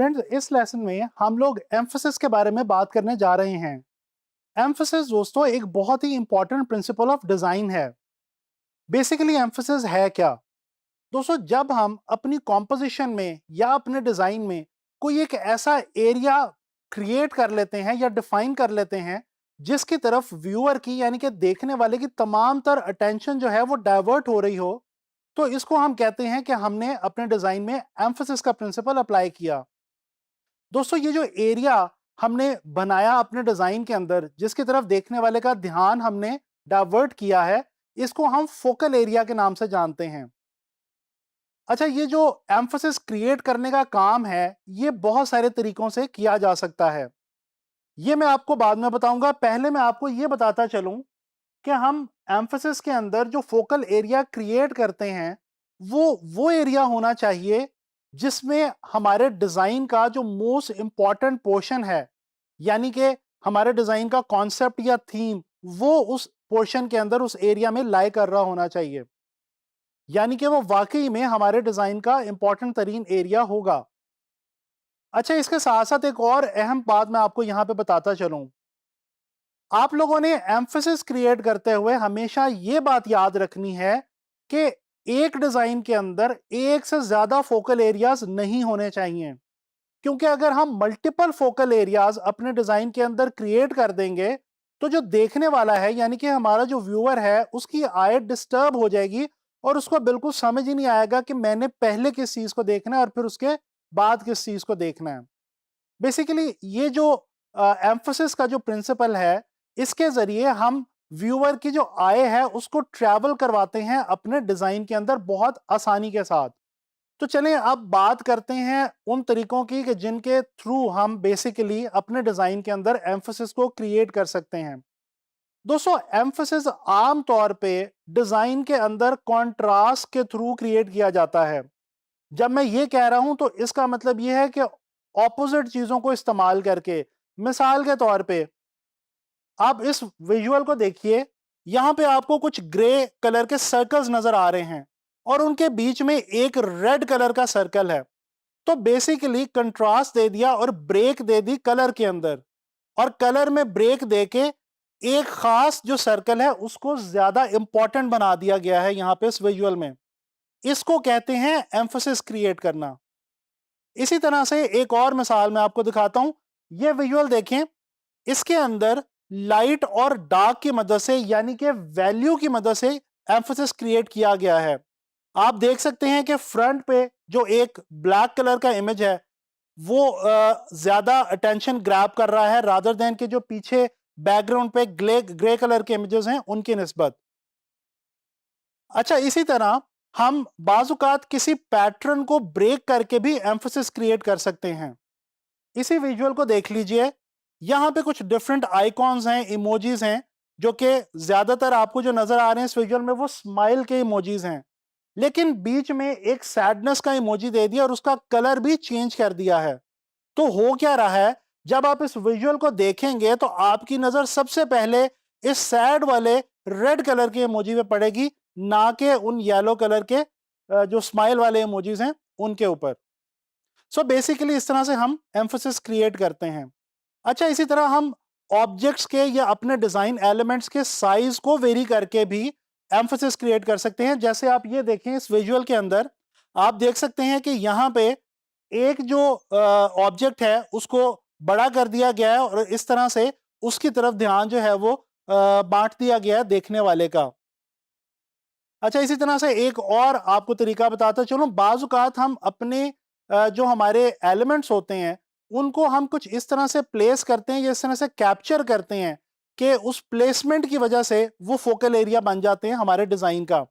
Friends, इस lesson में हम लोग एम्फेसिस के बारे में बात करने जा रहे हैं। एम्फेसिस दोस्तों एक बहुत ही इंपॉर्टेंट प्रिंसिपल ऑफ डिजाइन है। बेसिकली एम्फेसिस है क्या? दोस्तों, जब हम अपनी कॉम्पोजिशन में या अपने डिजाइन में कोई एक ऐसा एरिया क्रिएट कर लेते हैं या डिफाइन कर लेते हैं जिसकी तरफ व्यूअर की यानी कि देखने वाले की तमाम तर अटेंशन जो है वो डाइवर्ट हो रही हो, तो इसको हम कहते हैं कि हमने अपने डिजाइन में एम्फेसिस का प्रिंसिपल अप्लाई किया। दोस्तों, ये जो एरिया हमने बनाया अपने डिजाइन के अंदर जिसकी तरफ देखने वाले का ध्यान हमने डाइवर्ट किया है, इसको हम फोकल एरिया के नाम से जानते हैं। अच्छा, ये जो एम्फेसिस क्रिएट करने का काम है, ये बहुत सारे तरीकों से किया जा सकता है। ये मैं आपको बाद में बताऊंगा। पहले मैं आपको ये बताता चलूं कि हम एम्फेसिस के अंदर जो फोकल एरिया क्रिएट करते हैं वो एरिया होना चाहिए जिसमें हमारे डिजाइन का जो मोस्ट इंपॉर्टेंट पोर्शन है, यानी कि हमारे डिजाइन का कॉन्सेप्ट या थीम, वो उस पोर्शन के अंदर उस एरिया में लाई कर रहा होना चाहिए, यानी कि वो वाकई में हमारे डिजाइन का इंपॉर्टेंट तरीन एरिया होगा। अच्छा, इसके साथ साथ एक और अहम बात मैं आपको यहां पे बताता चलूं। आप लोगों ने एम्फेसिस क्रिएट करते हुए हमेशा ये बात याद रखनी है कि एक डिजाइन के अंदर एक से ज्यादा फोकल एरियाज नहीं होने चाहिए, क्योंकि अगर हम मल्टीपल फोकल एरियाज अपने डिजाइन के अंदर क्रिएट कर देंगे तो जो देखने वाला है यानी कि हमारा जो व्यूअर है उसकी आई डिस्टर्ब हो जाएगी और उसको बिल्कुल समझ ही नहीं आएगा कि मैंने पहले किस चीज को देखना है और फिर उसके बाद किस चीज को देखना है। बेसिकली ये जो एम्फोसिस का जो प्रिंसिपल है, इसके जरिए हम व्यूअर की जो आय है उसको ट्रैवल करवाते हैं अपने डिजाइन के अंदर बहुत आसानी के साथ। तो चलें अब बात करते हैं उन तरीकों की कि जिनके थ्रू हम बेसिकली अपने डिजाइन के अंदर एम्फोसिस को क्रिएट कर सकते हैं। दोस्तों, एम्फोसिस आम तौर पे डिजाइन के अंदर कॉन्ट्रास्ट के थ्रू क्रिएट किया जाता है। जब मैं ये कह रहा हूं तो इसका मतलब ये है कि ऑपोजिट चीजों को इस्तेमाल करके, मिसाल के तौर पे आप इस विजुअल को देखिए, यहां पे आपको कुछ ग्रे कलर के सर्कल्स नजर आ रहे हैं और उनके बीच में एक रेड कलर का सर्कल है। तो बेसिकली कंट्रास्ट दे दिया और ब्रेक दे दी कलर के अंदर, और कलर में ब्रेक देके एक खास जो सर्कल है उसको ज्यादा इंपॉर्टेंट बना दिया गया है यहां पे इस विजुअल में। इसको कहते हैं एम्फोसिस क्रिएट करना। इसी तरह से एक और मिसाल मैं आपको दिखाता हूं। ये विजुअल देखें, इसके अंदर लाइट और डार्क की मदद से यानी कि वैल्यू की मदद से एम्फोसिस क्रिएट किया गया है। आप देख सकते हैं कि फ्रंट पे जो एक ब्लैक कलर का इमेज है वो ज्यादा अटेंशन ग्रैब कर रहा है रादर देन के जो पीछे बैकग्राउंड पे ग्रे कलर के इमेजेस हैं उनकी निस्बत। अच्छा, इसी तरह हम बाजुकात किसी पैटर्न को ब्रेक करके भी एम्फोसिस क्रिएट कर सकते हैं। इसी विजुअल को देख लीजिए, यहां पे कुछ डिफरेंट आइकॉन्स हैं, इमोजीज हैं, जो कि ज्यादातर आपको जो नजर आ रहे हैं इस विजुअल में वो स्माइल के इमोजीज हैं, लेकिन बीच में एक सैडनेस का इमोजी दे दिया और उसका कलर भी चेंज कर दिया है। तो हो क्या रहा है, जब आप इस विजुअल को देखेंगे तो आपकी नजर सबसे पहले इस सैड वाले रेड कलर के इमोजी पे पड़ेगी, ना कि उन येलो कलर के जो स्माइल वाले इमोजीज हैं उनके ऊपर। सो बेसिकली इस तरह से हम एम्फोसिस क्रिएट करते हैं। अच्छा, इसी तरह हम ऑब्जेक्ट्स के या अपने डिजाइन एलिमेंट्स के साइज को वेरी करके भी एम्फोसिस क्रिएट कर सकते हैं। जैसे आप ये देखें, इस विजुअल के अंदर आप देख सकते हैं कि यहाँ पे एक जो ऑब्जेक्ट है उसको बड़ा कर दिया गया है और इस तरह से उसकी तरफ ध्यान जो है वो बांट दिया गया है देखने वाले का। अच्छा, इसी तरह से एक और आपको तरीका बताता चलूं। बाजुकात हम अपने जो हमारे एलिमेंट्स होते हैं उनको हम कुछ इस तरह से प्लेस करते हैं या इस तरह से कैप्चर करते हैं कि उस प्लेसमेंट की वजह से वो फोकल एरिया बन जाते हैं हमारे डिजाइन का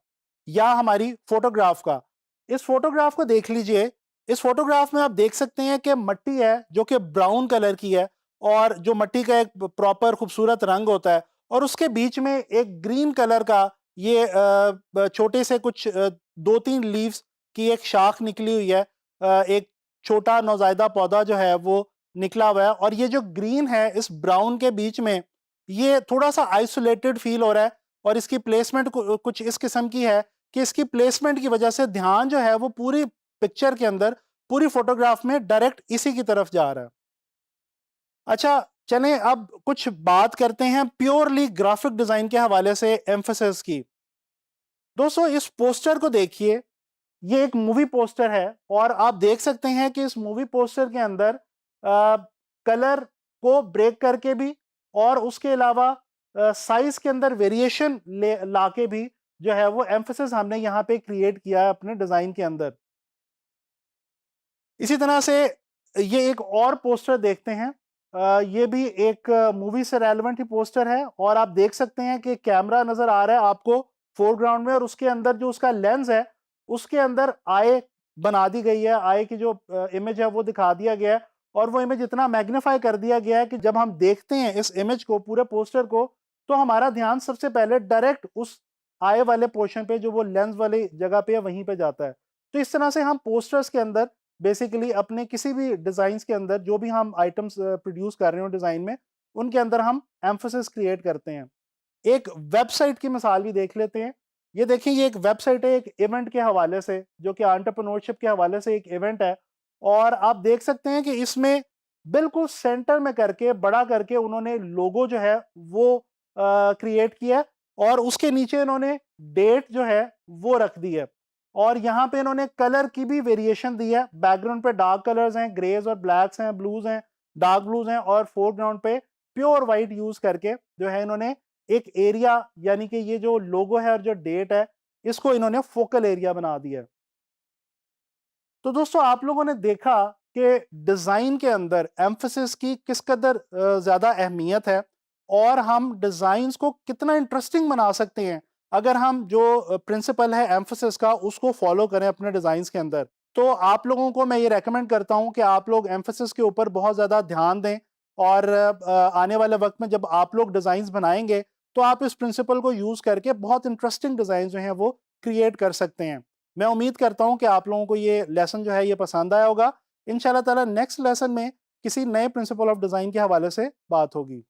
या हमारी फोटोग्राफ का। इस फोटोग्राफ को देख लीजिए। इस फोटोग्राफ में आप देख सकते हैं कि मट्टी है जो कि ब्राउन कलर की है और जो मट्टी का एक प्रॉपर खूबसूरत रंग होता है, और उसके बीच में एक ग्रीन कलर का ये छोटे से कुछ 2-3 लीव्स की एक शाख निकली हुई है। एक छोटा नौजायदा पौधा जो है वो निकला हुआ है, और ये जो ग्रीन है इस ब्राउन के बीच में ये थोड़ा सा आइसोलेटेड फील हो रहा है, और इसकी प्लेसमेंट कुछ इस किस्म की है कि इसकी प्लेसमेंट की वजह से ध्यान जो है वो पूरी पिक्चर के अंदर, पूरी फोटोग्राफ में डायरेक्ट इसी की तरफ जा रहा है। अच्छा, चलें अब कुछ बात करते हैं प्योरली ग्राफिक डिजाइन के हवाले से एम्फेसिस की। दोस्तों, इस पोस्टर को देखिए, ये एक मूवी पोस्टर है और आप देख सकते हैं कि इस मूवी पोस्टर के अंदर कलर को ब्रेक करके भी और उसके अलावा साइज के अंदर वेरिएशन लाके भी जो है वो एम्फेसिस हमने यहाँ पे क्रिएट किया है अपने डिजाइन के अंदर। इसी तरह से ये एक और पोस्टर देखते हैं। ये भी एक मूवी से रेलेवेंट ही पोस्टर है और आप देख सकते हैं कि कैमरा नजर आ रहा है आपको फोरग्राउंड में और उसके अंदर जो उसका लेंस है उसके अंदर आई बना दी गई है। आई की जो इमेज है वो दिखा दिया गया है और वो इमेज इतना मैग्नीफाई कर दिया गया है कि जब हम देखते हैं इस इमेज को, पूरे पोस्टर को, तो हमारा ध्यान सबसे पहले डायरेक्ट उस आई वाले पोर्शन पे जो वो लेंस वाली जगह पे है वहीं पे जाता है। तो इस तरह से हम पोस्टर्स के अंदर बेसिकली अपने किसी भी डिजाइन्स के अंदर जो भी हम आइटम्स प्रोड्यूस कर रहे हो डिजाइन में, उनके अंदर हम एम्फोसिस क्रिएट करते हैं। एक वेबसाइट की मिसाल भी देख लेते हैं। ये देखिए, ये एक वेबसाइट है एक इवेंट के हवाले से, जो कि एंटरप्रेन्योरशिप के हवाले से एक इवेंट है और आप देख सकते हैं कि इसमें बिल्कुल सेंटर में करके बड़ा करके उन्होंने लोगो जो है वो क्रिएट किया है और उसके नीचे इन्होंने डेट जो है वो रख दी है और यहाँ पे इन्होंने कलर की भी वेरिएशन दी है। बैकग्राउंड पे डार्क कलर्स हैं, ग्रेज और ब्लैक्स हैं, ब्लूज हैं, डार्क ब्लूज हैं और फोरग्राउंड पे प्योर वाइट यूज करके जो है इन्होंने एक एरिया, यानी कि ये जो लोगो है और जो डेट है, इसको इन्होंने फोकल एरिया बना दिया है। तो दोस्तों, आप लोगों ने देखा कि डिजाइन के अंदर एम्फेसिस की किस कदर ज्यादा अहमियत है और हम डिजाइन्स को कितना इंटरेस्टिंग बना सकते हैं अगर हम जो प्रिंसिपल है एम्फेसिस का उसको फॉलो करें अपने डिजाइन्स के अंदर। तो आप लोगों को मैं ये रेकमेंड करता हूं कि आप लोग एम्फेसिस के ऊपर बहुत ज्यादा ध्यान दें और आने वाले वक्त में जब आप लोग डिजाइन्स बनाएंगे तो आप इस प्रिंसिपल को यूज करके बहुत इंटरेस्टिंग डिजाइन जो हैं वो क्रिएट कर सकते हैं। मैं उम्मीद करता हूं कि आप लोगों को ये लेसन जो है ये पसंद आया होगा। इंशाल्लाह ताला नेक्स्ट लेसन में किसी नए प्रिंसिपल ऑफ डिजाइन के हवाले से बात होगी।